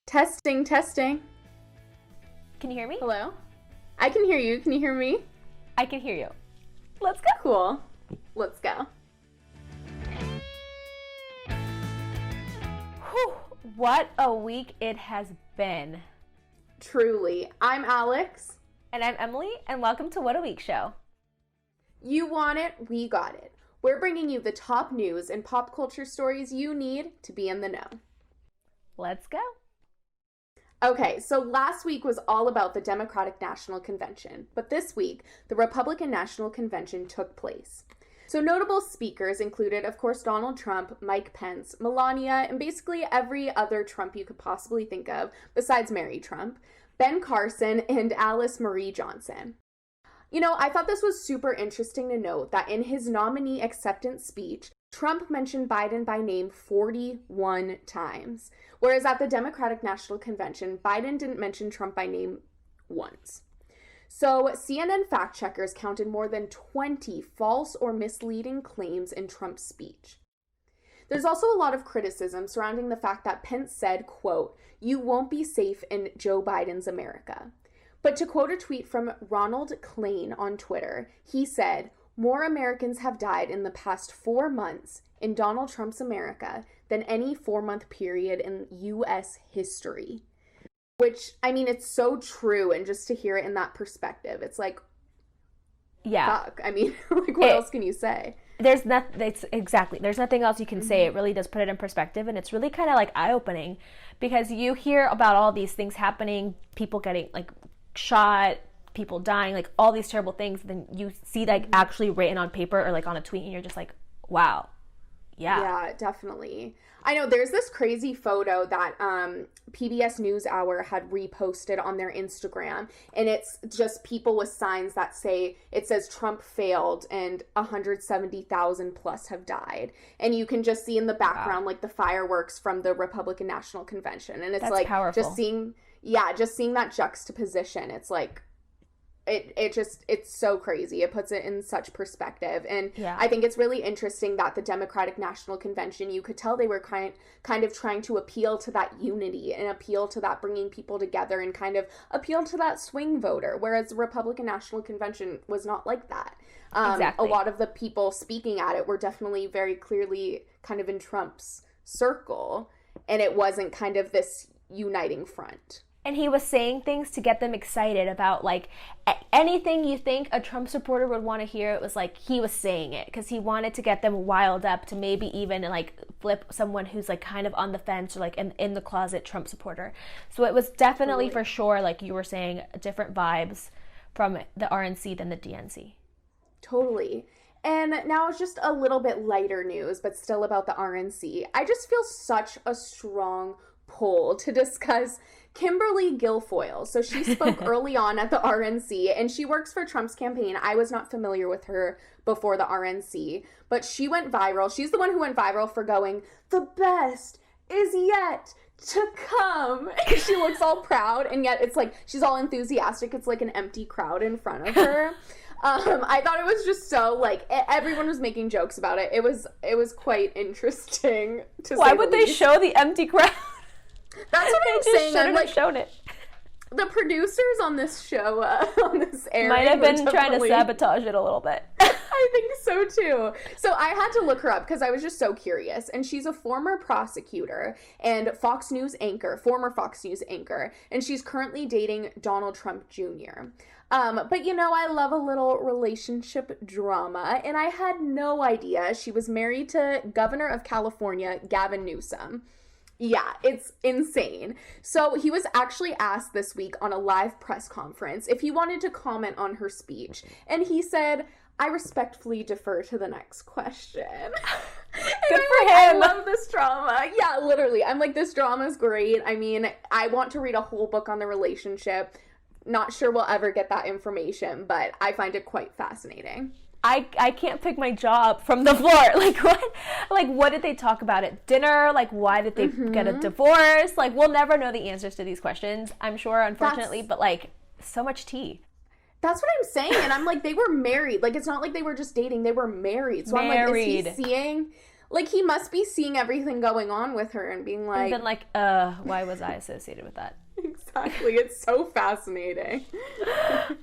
Testing, testing. Can you hear me? Hello? I can hear you. Can you hear me? I can hear you. Let's go. Cool. Let's go. Whew, what a week it has been. Truly. I'm Alex. And I'm Emily, and welcome to What a Week Show. You want it, we got it. We're bringing you the top news and pop culture stories you need to be in the know. Let's go. Okay, so last week was all about the Democratic National Convention, but this week, the Republican National Convention took place. So notable speakers included, of course, Donald Trump, Mike Pence, Melania, and basically every other Trump you could possibly think of, besides Mary Trump, Ben Carson, and Alice Marie Johnson. You know, I thought this was super interesting to note that in his nominee acceptance speech, Trump mentioned Biden by name 41 times, whereas at the Democratic National Convention, Biden didn't mention Trump by name once. So CNN fact checkers counted more than 20 false or misleading claims in Trump's speech. There's also a lot of criticism surrounding the fact that Pence said, quote, "You won't be safe in Joe Biden's America." But to quote a tweet from Ronald Klain on Twitter, he said, "More Americans have died in the past 4 months in Donald Trump's America than any 4-month period in U.S. history." Which, I mean, it's so true, and just to hear it in that perspective, it's like, yeah. Fuck. I mean, like, what else can you say? There's nothing else you can say. It really does put it in perspective, and it's really kind of like eye-opening, because you hear about all these things happening, people getting like shot, people dying, like all these terrible things, then you see like actually written on paper or like on a tweet, and you're just like, wow. Yeah, definitely. I know there's this crazy photo that PBS NewsHour had reposted on their Instagram, and it's just people with signs that it says Trump failed and 170,000 plus have died. And you can just see in the background like the fireworks from the Republican National Convention. And it's That's like powerful. just seeing that juxtaposition. It's like it's so crazy. It puts it in such perspective. And I think it's really interesting that the Democratic National Convention, you could tell they were kind of trying to appeal to that unity and appeal to that bringing people together and kind of appeal to that swing voter, whereas the Republican National Convention was not like that. Exactly. A lot of the people speaking at it were definitely very clearly kind of in Trump's circle, and it wasn't kind of this uniting front. And he was saying things to get them excited about, like, anything you think a Trump supporter would want to hear. It was like he was saying it because he wanted to get them wild up to maybe even, like, flip someone who's, like, kind of on the fence or, like, in the closet Trump supporter. So it was definitely for sure, like you were saying, different vibes from the RNC than the DNC. Totally. And now it's just a little bit lighter news, but still about the RNC. I just feel such a strong pull to discuss Kimberly Guilfoyle. So she spoke early on at the RNC, and she works for Trump's campaign. I was not familiar with her before the RNC, but she went viral. She's the one who went viral for going, "The best is yet to come." She looks all proud, and yet it's like she's all enthusiastic. It's like an empty crowd in front of her. I thought it was just so, like, everyone was making jokes about it. It was quite interesting to say. Why would they show the empty crowd? That's what I'm saying. I'm like, shown it. The producers on this show, on this airing, might have been trying to sabotage it a little bit. I think so too. So I had to look her up because I was just so curious. And she's a former prosecutor and former Fox News anchor, and she's currently dating Donald Trump Jr. But you know, I love a little relationship drama, and I had no idea she was married to Governor of California, Gavin Newsom. Yeah, it's insane. So he was actually asked this week on a live press conference if he wanted to comment on her speech. And he said, "I respectfully defer to the next question." Good for him. I love this drama. Yeah, literally. I'm like, this drama is great. I mean, I want to read a whole book on the relationship. Not sure we'll ever get that information, but I find it quite fascinating. I can't pick my job from the floor. Like, what? Like, what did they talk about at dinner? Like, why did they get a divorce? Like, we'll never know the answers to these questions, I'm sure, unfortunately. But, like, so much tea. That's what I'm saying. And I'm like, they were married. Like, it's not like they were just dating. They were married. So I'm like, is he seeing Like, he must be seeing everything going on with her and being like... And then like, why was I associated with that? Exactly. It's so fascinating.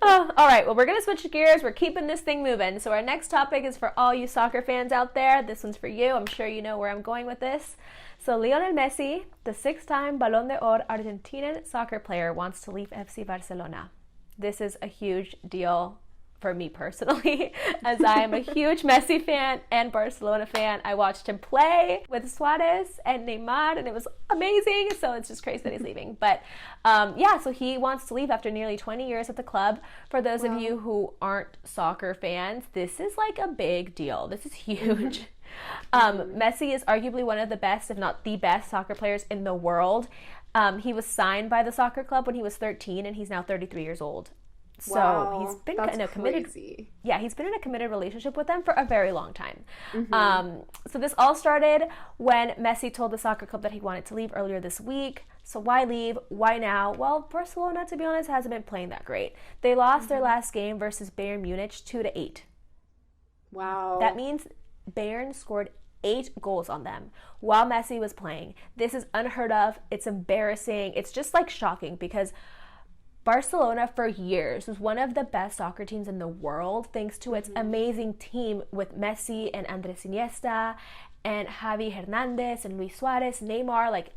All right. Well, we're going to switch gears. We're keeping this thing moving. So our next topic is for all you soccer fans out there. This one's for you. I'm sure you know where I'm going with this. So Lionel Messi, the 6-time Ballon d'Or Argentinian soccer player, wants to leave FC Barcelona. This is a huge deal for me personally, as I am a huge Messi fan and Barcelona fan. I watched him play with Suarez and Neymar, and it was amazing. So it's just crazy that he's leaving. But so he wants to leave after nearly 20 years at the club. For those of you who aren't soccer fans, this is like a big deal. This is huge. Messi is arguably one of the best, if not the best, soccer players in the world. He was signed by the soccer club when he was 13, and he's now 33 years old. So he's been in a committed, he's been in a committed relationship with them for a very long time. So this all started when Messi told the soccer club that he wanted to leave earlier this week. So why leave? Why now? Well, Barcelona, to be honest, hasn't been playing that great. They lost their last game versus Bayern Munich 2-8. Wow. That means Bayern scored 8 goals on them while Messi was playing. This is unheard of. It's embarrassing. It's just like shocking because Barcelona for years was one of the best soccer teams in the world thanks to its amazing team with Messi and Andres Iniesta and Javi Hernandez and Luis Suarez, Neymar, like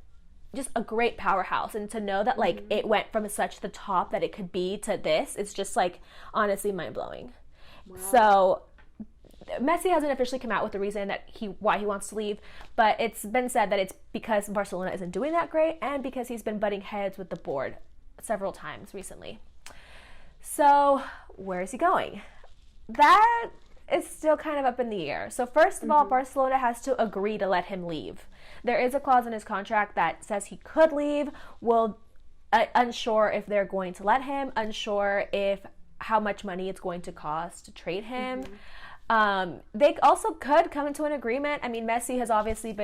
just a great powerhouse. And to know that like it went from such the top that it could be to this, it's just like honestly mind-blowing. Wow. So Messi hasn't officially come out with the reason that why he wants to leave, but it's been said that it's because Barcelona isn't doing that great and because he's been butting heads with the board several times recently. So where is he going? That is still kind of up in the air. So first of all, Barcelona has to agree to let him leave. There is a clause in his contract that says he could leave. Unsure if they're going to let him, unsure if how much money it's going to cost to trade him. They also could come into an agreement. I mean, Messi has obviously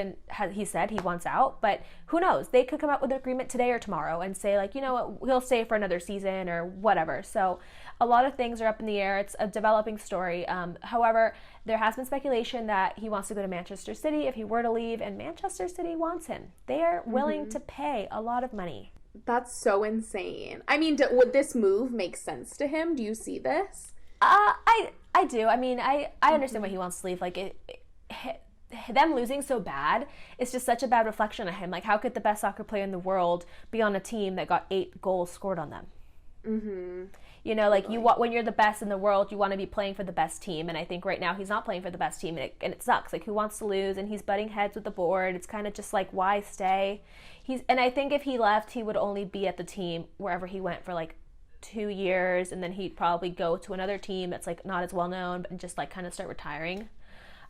he said he wants out, but who knows? They could come out with an agreement today or tomorrow and say like, you know what, he'll stay for another season or whatever. So a lot of things are up in the air. It's a developing story. However, there has been speculation that he wants to go to Manchester City if he were to leave, and Manchester City wants him. They are willing to pay a lot of money. That's so insane. I mean, would this move make sense to him? Do you see this? I do. I mean, I understand why he wants to leave. Like, them losing so bad, it's just such a bad reflection of him. Like, how could the best soccer player in the world be on a team that got 8 goals scored on them? You know, like, when you're the best in the world, you want to be playing for the best team. And I think right now he's not playing for the best team, and it sucks. Like, who wants to lose? And he's butting heads with the board. It's kind of just like, why stay? And I think if he left, he would only be at the team wherever he went for, like, 2 years, and then he'd probably go to another team that's like not as well known and just like kind of start retiring.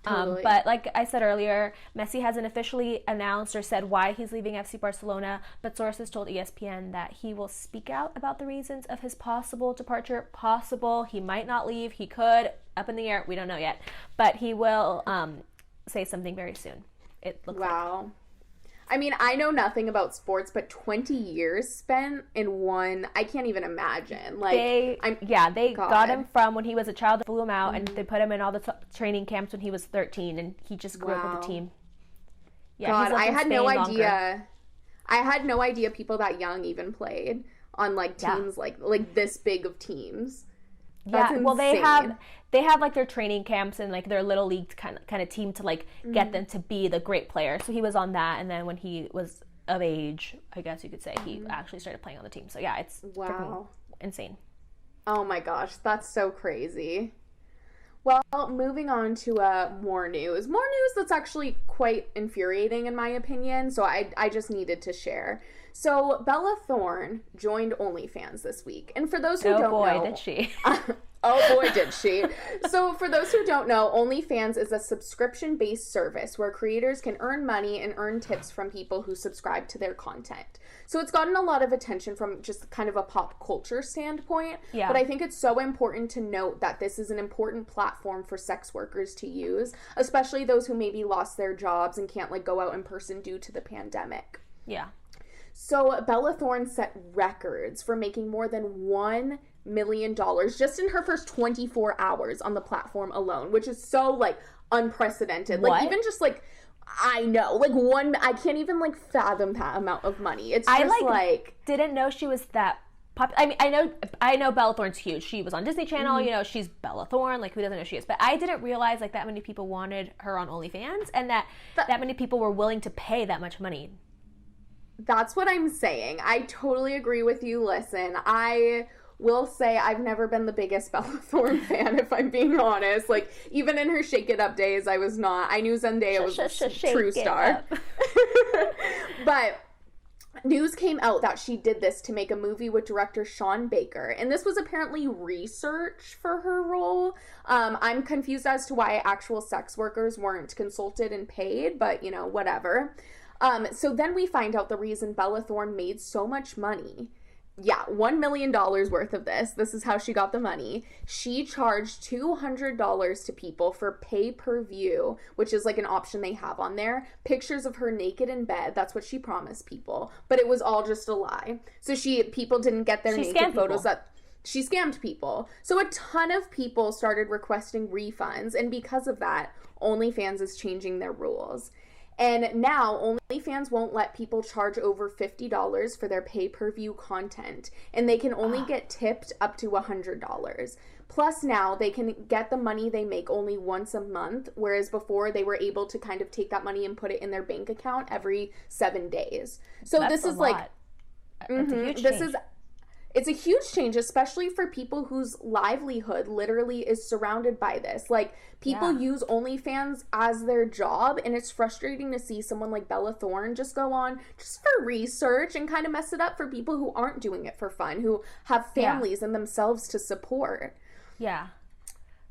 Totally. But like I said earlier, Messi hasn't officially announced or said why he's leaving FC Barcelona, but sources told ESPN that he will speak out about the reasons of his possible departure. He might not leave, he could, up in the air, we don't know yet, but he will say something very soon, it looks like. I mean, I know nothing about sports, but 20 years spent in one, I can't even imagine. Like, they got him from when he was a child, they flew him out, and they put him in all the training camps when he was 13, and he just grew up with the team. Yeah, God, I had no idea. I had no idea people that young even played on, like, teams like this big of teams. That's insane. Well, they have like their training camps and like their little league kind of team to like get them to be the great player. So he was on that, and then when he was of age, I guess you could say, he actually started playing on the team. So yeah, it's freaking insane. Oh my gosh, that's so crazy. Well, moving on to more news that's actually quite infuriating in my opinion, so I just needed to share. So Bella Thorne joined OnlyFans this week, and for those who don't know... Oh boy, did she. Oh boy, did she. So for those who don't know, OnlyFans is a subscription-based service where creators can earn money and earn tips from people who subscribe to their content. So it's gotten a lot of attention from just kind of a pop culture standpoint. Yeah. But I think it's so important to note that this is an important platform for sex workers to use, especially those who maybe lost their jobs and can't like go out in person due to the pandemic. Yeah. So Bella Thorne set records for making more than $1 million just in her first 24 hours on the platform alone, which is so like unprecedented. What? Like even just like I know. Like, I can't even, like, fathom that amount of money. It's just, didn't know she was that popular. I mean, I know Bella Thorne's huge. She was on Disney Channel, you know, she's Bella Thorne. Like, who doesn't know who she is? But I didn't realize, like, that many people wanted her on OnlyFans and that many people were willing to pay that much money. That's what I'm saying. I totally agree with you. Listen, I will say I've never been the biggest Bella Thorne fan, if I'm being honest. Like, even in her Shake It Up days, I was not. I knew Zendaya was a true star. But news came out that she did this to make a movie with director Sean Baker. And this was apparently research for her role. I'm confused as to why actual sex workers weren't consulted and paid, but, you know, whatever. So then we find out the reason Bella Thorne made so much money. Yeah, $1 million worth of this. This is how she got the money. She charged $200 to people for pay-per-view, which is like an option they have on there. Pictures of her naked in bed. That's what she promised people. But it was all just a lie. So people didn't get their naked photos. She scammed people. So a ton of people started requesting refunds. And because of that, OnlyFans is changing their rules. And now, OnlyFans won't let people charge over $50 for their pay-per-view content. And they can only get tipped up to $100. Plus now, they can get the money they make only once a month, whereas before they were able to kind of take that money and put it in their bank account every 7 days. So this is like... It's a huge change, especially for people whose livelihood literally is surrounded by this. Like, people use OnlyFans as their job, and it's frustrating to see someone like Bella Thorne just go on just for research and kind of mess it up for people who aren't doing it for fun, who have families and themselves to support. Yeah.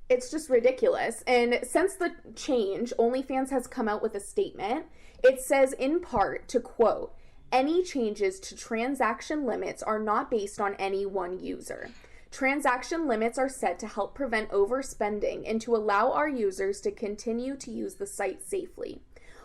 It's just ridiculous. And since the change, OnlyFans has come out with a statement. It says, in part, to quote, "Any changes to transaction limits are not based on any one user. Transaction limits are set to help prevent overspending and to allow our users to continue to use the site safely.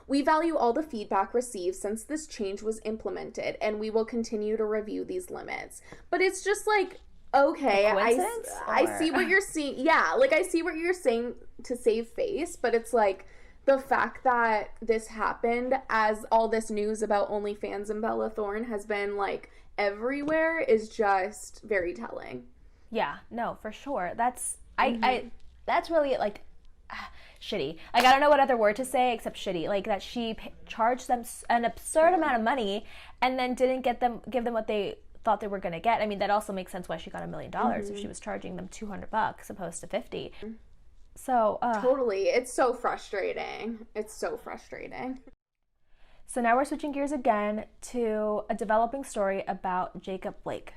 We value all the feedback received since this change was implemented, and we will continue to review these limits." But it's just like, okay, I see what you're seeing. Yeah, like, I see what you're saying to save face, but it's like, the fact that this happened as all this news about OnlyFans and Bella Thorne has been, like, everywhere is just very telling. Yeah, no, for sure. That's that's really, like, shitty. Like, I don't know what other word to say except shitty. Like, that she charged them an absurd amount of money and then didn't give them what they thought they were going to get. I mean, that also makes sense why she got $1 million if she was charging them $200 opposed to $50. So totally, it's so frustrating. It's so frustrating. So now we're switching gears again to a developing story about Jacob Blake.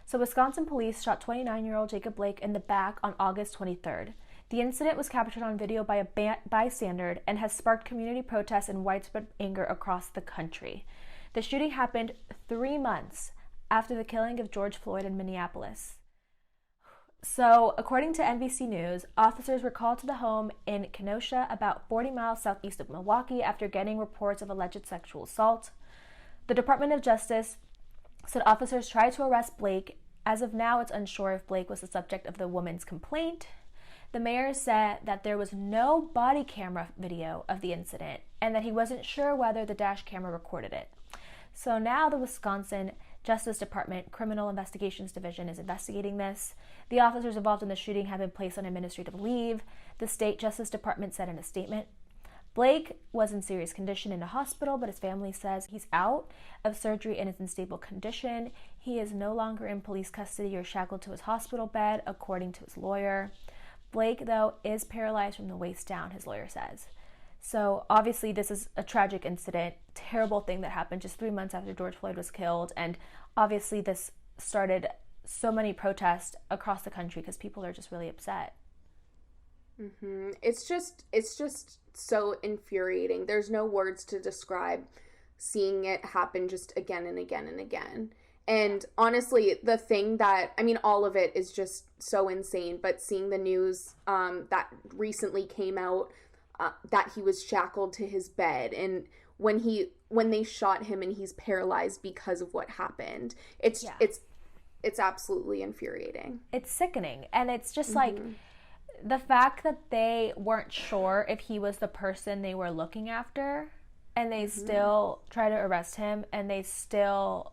So Wisconsin police shot 29-year-old Jacob Blake in the back on August 23rd. The incident was captured on video by a bystander and has sparked community protests and widespread anger across the country. The shooting happened 3 months after the killing of George Floyd in Minneapolis. So, according to NBC News, officers were called to the home in Kenosha, about 40 miles southeast of Milwaukee, after getting reports of alleged sexual assault. The Department of Justice said officers tried to arrest Blake. As of now, it's unsure if Blake was the subject of the woman's complaint. The mayor said that there was no body camera video of the incident and that he wasn't sure whether the dash camera recorded it. So now the Wisconsin Justice Department Criminal Investigations Division is investigating this. The officers involved in the shooting have been placed on administrative leave, the state Justice Department said in a statement. Blake was in serious condition in a hospital, but his family says he's out of surgery and is in stable condition. He is no longer in police custody or shackled to his hospital bed, according to his lawyer. Blake, though, is paralyzed from the waist down, his lawyer says. So obviously this is a tragic incident, terrible thing that happened just 3 months after George Floyd was killed. And obviously this started so many protests across the country because people are just really upset. Mm-hmm. It's just so infuriating. There's no words to describe seeing it happen just again and again and again. And honestly, the thing that, I mean, all of it is just so insane, but seeing the news that recently came out, that he was shackled to his bed, and when they shot him and he's paralyzed because of what happened, it's absolutely infuriating. It's sickening, and it's just like the fact that they weren't sure if he was the person they were looking after, and they still try to arrest him, and they still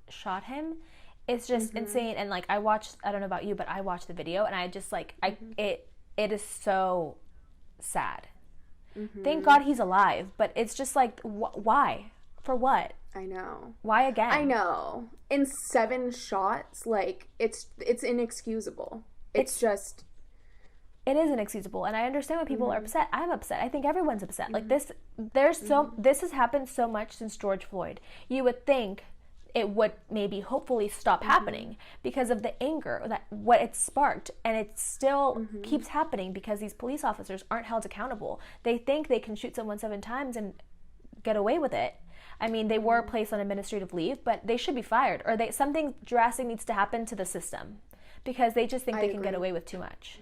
shot him, it's just insane. And like, I don't know about you, but I watched the video, and I just like, it is so sad. Thank God he's alive, but it's just like, why? For what? I know. Why again? I know. In 7 shots, like, it's inexcusable. It's just... It is inexcusable, and I understand when people are upset. I'm upset. I think everyone's upset. Like, this has happened so much since George Floyd. You would think it would maybe hopefully stop happening because of the anger that what it sparked, and it still keeps happening because these police officers aren't held accountable. They think they can shoot someone 7 times and get away with it. I mean, they were placed on administrative leave, but they should be fired, or something drastic needs to happen to the system because they just think they can get away with too much.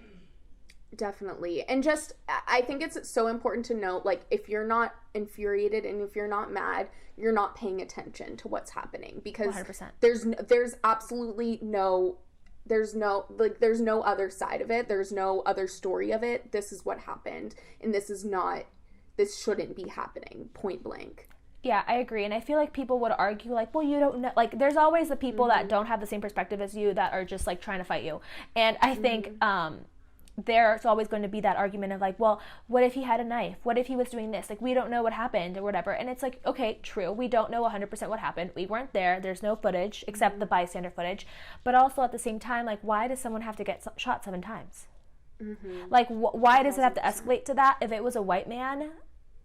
Definitely. And just, I think it's so important to note, like, if you're not infuriated and if you're not mad, you're not paying attention to what's happening, because 100%. there's absolutely no other side of it. There's no other story of it. This is what happened, and this shouldn't be happening, point blank. Yeah, I agree. And I feel like people would argue, like, well, you don't know. Like, there's always the people that don't have the same perspective as you that are just, like, trying to fight you. And I think there's always going to be that argument of, like, well, what if he had a knife? What if he was doing this? Like, we don't know what happened or whatever. And it's like, okay, true. We don't know 100% what happened. We weren't there. There's no footage except the bystander footage. But also at the same time, like, why does someone have to get shot 7 times? Like, why does it have to escalate to that? If it was a white man,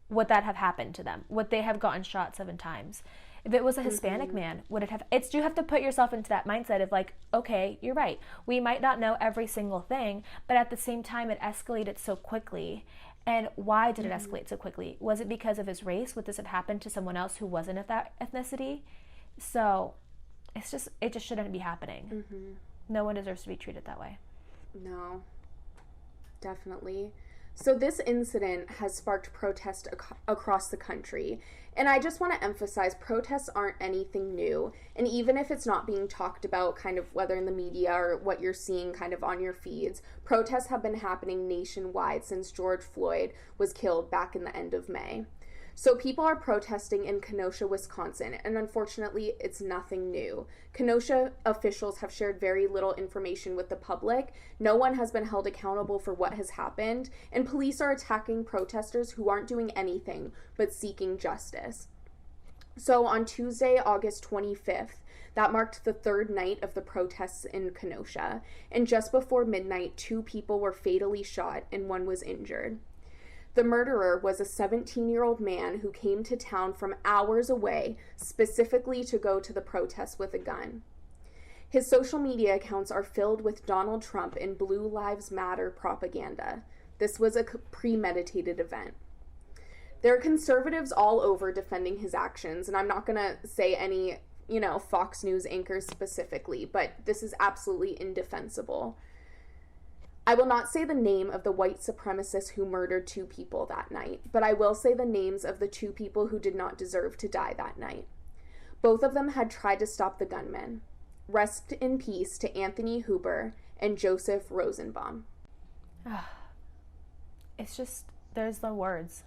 would that have happened to them? Would they have gotten shot 7 times? If it was a Hispanic man, would it have... You have to put yourself into that mindset of, like, okay, you're right. We might not know every single thing, but at the same time, it escalated so quickly. And why did it escalate so quickly? Was it because of his race? Would this have happened to someone else who wasn't of that ethnicity? So, it just shouldn't be happening. No one deserves to be treated that way. No. Definitely. So this incident has sparked protest across the country. And I just want to emphasize, protests aren't anything new. And even if it's not being talked about, kind of whether in the media or what you're seeing kind of on your feeds, protests have been happening nationwide since George Floyd was killed back in the end of May. So people are protesting in Kenosha, Wisconsin, and unfortunately, it's nothing new. Kenosha officials have shared very little information with the public. No one has been held accountable for what has happened, and police are attacking protesters who aren't doing anything but seeking justice. So on Tuesday, August 25th, that marked the 3rd night of the protests in Kenosha, and just before midnight, 2 people were fatally shot and 1 was injured. The murderer was a 17-year-old man who came to town from hours away specifically to go to the protests with a gun. His social media accounts are filled with Donald Trump and Blue Lives Matter propaganda. This was a premeditated event. There are conservatives all over defending his actions, and I'm not going to say any, Fox News anchors specifically, but this is absolutely indefensible. I will not say the name of the white supremacist who murdered 2 people that night, but I will say the names of the 2 people who did not deserve to die that night. Both of them had tried to stop the gunman. Rest in peace to Anthony Huber and Joseph Rosenbaum. It's just, there's no words.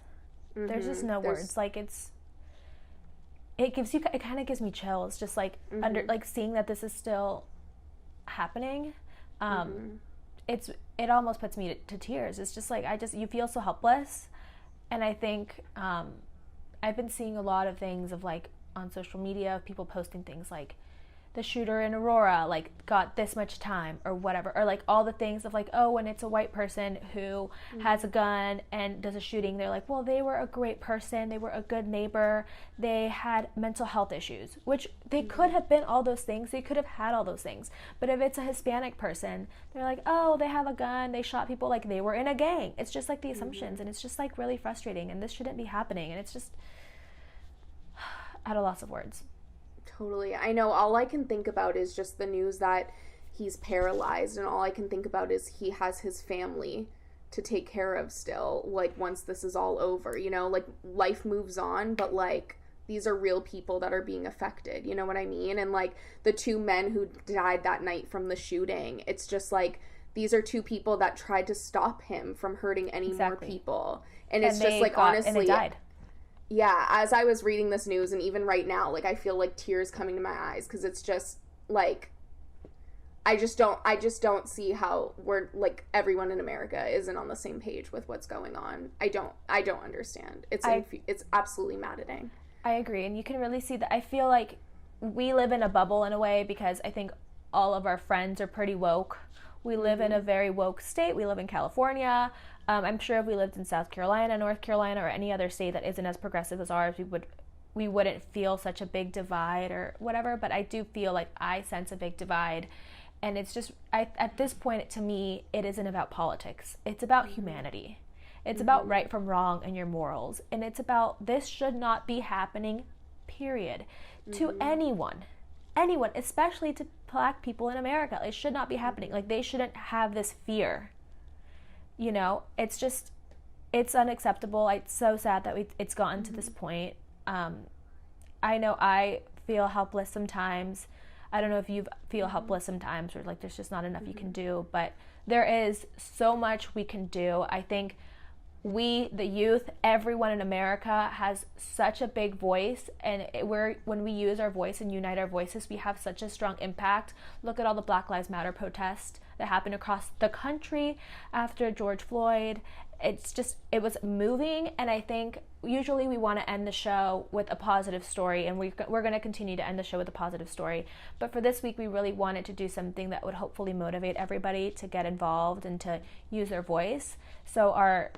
There's just no words. Like, it kind of gives me chills, just like seeing that this is still happening. It almost puts me to tears. It's just like, you feel so helpless. And I think I've been seeing a lot of things of, like, on social media, people posting things like, the shooter in Aurora, like, got this much time or whatever, or like all the things of, like, oh, when it's a white person who has a gun and does a shooting, they're like, well, they were a great person, they were a good neighbor, they had mental health issues, which they could have been all those things, they could have had all those things. But if it's a Hispanic person, they're like, oh, they have a gun, they shot people, like they were in a gang. It's just like the assumptions, and it's just like really frustrating, and this shouldn't be happening, and it's just at a loss of words. Totally. I know all I can think about is just the news that he's paralyzed, and all I can think about is he has his family to take care of still, like, once this is all over, like, life moves on, but, like, these are real people that are being affected, you know what I mean? And, like, the 2 men who died that night from the shooting, it's just like, these are two people that tried to stop him from hurting any more people. And it's just like, honestly, and they died. Yeah, as I was reading this news, and even right now, like, I feel like tears coming to my eyes, because it's just like, I just don't see how we're, like, everyone in America isn't on the same page with what's going on. I don't understand. It's absolutely maddening. I agree, and you can really see that. I feel like we live in a bubble in a way, because I think all of our friends are pretty woke. We live in a very woke state. We live in California. I'm sure if we lived in South Carolina, North Carolina, or any other state that isn't as progressive as ours, we wouldn't feel such a big divide or whatever. But I do feel like I sense a big divide. And it's just, at this point, to me, it isn't about politics. It's about humanity. It's about right from wrong and your morals. And it's about, this should not be happening, period, to anyone, especially to Black people in America. It should not be happening. Like, they shouldn't have this fear. You know, it's just, it's unacceptable. It's so sad that it's gotten to this point. I know I feel helpless sometimes. I don't know if you feel helpless sometimes, or like there's just not enough you can do, but there is so much we can do. I think we, the youth, everyone in America has such a big voice, and when we use our voice and unite our voices, we have such a strong impact. Look at all the Black Lives Matter protests that happened across the country after George Floyd. It was moving, and I think usually we want to end the show with a positive story, and we're going to continue to end the show with a positive story. But for this week, we really wanted to do something that would hopefully motivate everybody to get involved and to use their voice. So our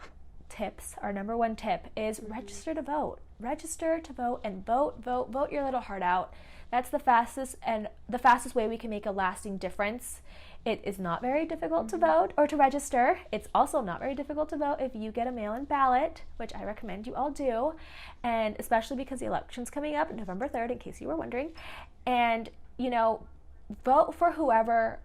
number one tip is register to vote. Register to vote and vote your little heart out. That's the fastest way we can make a lasting difference. It is not very difficult to vote or to register. It's also not very difficult to vote if you get a mail-in ballot, which I recommend you all do, and especially because the election's coming up November 3rd, in case you were wondering. And, you know, vote for whoever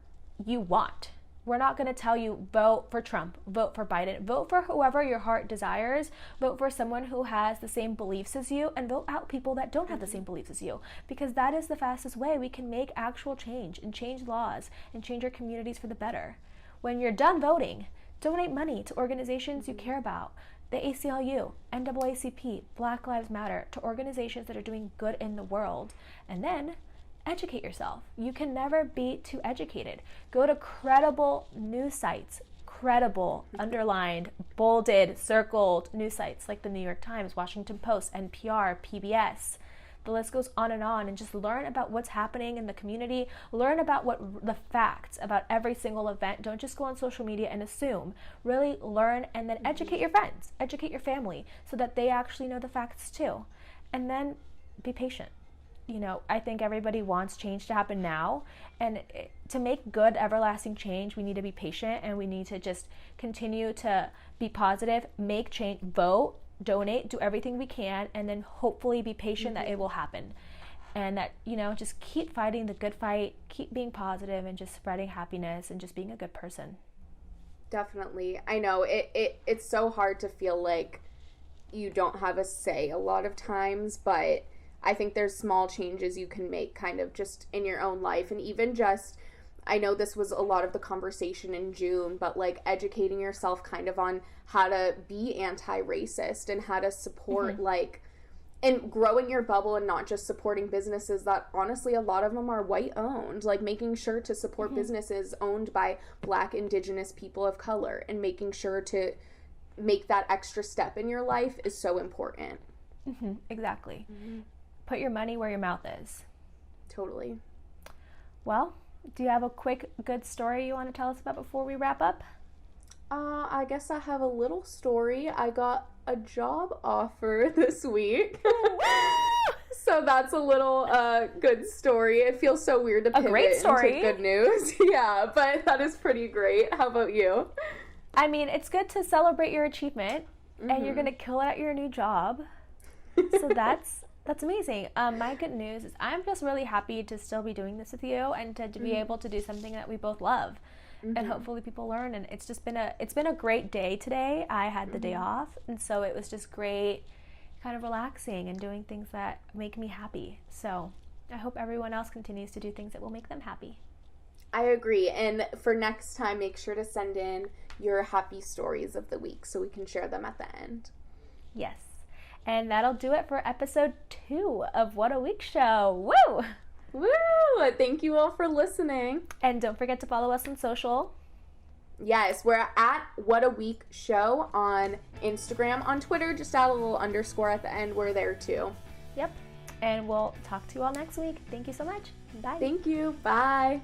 you want. We're not going to tell you vote for Trump, vote for Biden, vote for whoever your heart desires, vote for someone who has the same beliefs as you, and vote out people that don't have the same beliefs as you, because that is the fastest way we can make actual change and change laws and change our communities for the better. When you're done voting, donate money to organizations you care about, the ACLU, NAACP, Black Lives Matter, to organizations that are doing good in the world, and then educate yourself. You can never be too educated. Go to credible news sites, credible, underlined, bolded, circled news sites like the New York Times, Washington Post, NPR, PBS. The list goes on, and just learn about what's happening in the community. Learn about what the facts about every single event. Don't just go on social media and assume. Really learn, and then educate your friends, educate your family, so that they actually know the facts too. And then be patient. You know, I think everybody wants change to happen now, and to make good, everlasting change, we need to be patient, and we need to just continue to be positive, make change, vote, donate, do everything we can, and then hopefully be patient that it will happen. And that, you know, just keep fighting the good fight, keep being positive, and just spreading happiness and just being a good person. Definitely. I know it's so hard to feel like you don't have a say a lot of times, but I think there's small changes you can make kind of just in your own life. And even just, I know this was a lot of the conversation in June, but like educating yourself kind of on how to be anti-racist and how to support like, and growing your bubble and not just supporting businesses that honestly a lot of them are white owned, like making sure to support businesses owned by Black, Indigenous people of color, and making sure to make that extra step in your life is so important. Exactly. Put your money where your mouth is. Totally. Well, do you have a quick, good story you want to tell us about before we wrap up? I guess I have a little story. I got a job offer this week. So that's a little good story. It feels so weird to pivot into good news. Yeah, but that is pretty great. How about you? I mean, it's good to celebrate your achievement, and you're going to kill it at your new job. So that's amazing. My good news is I'm just really happy to still be doing this with you, and to be able to do something that we both love, and hopefully people learn. And it's been a great day today. I had the day off, and so it was just great, kind of relaxing and doing things that make me happy. So I hope everyone else continues to do things that will make them happy. I agree. And for next time, make sure to send in your happy stories of the week so we can share them at the end. Yes. And that'll do it for episode 2 of What a Week Show. Woo! Woo! Thank you all for listening. And don't forget to follow us on social. Yes, we're at What a Week Show on Instagram. On Twitter, just add a little underscore at the end. We're there too. Yep. And we'll talk to you all next week. Thank you so much. Bye. Thank you. Bye.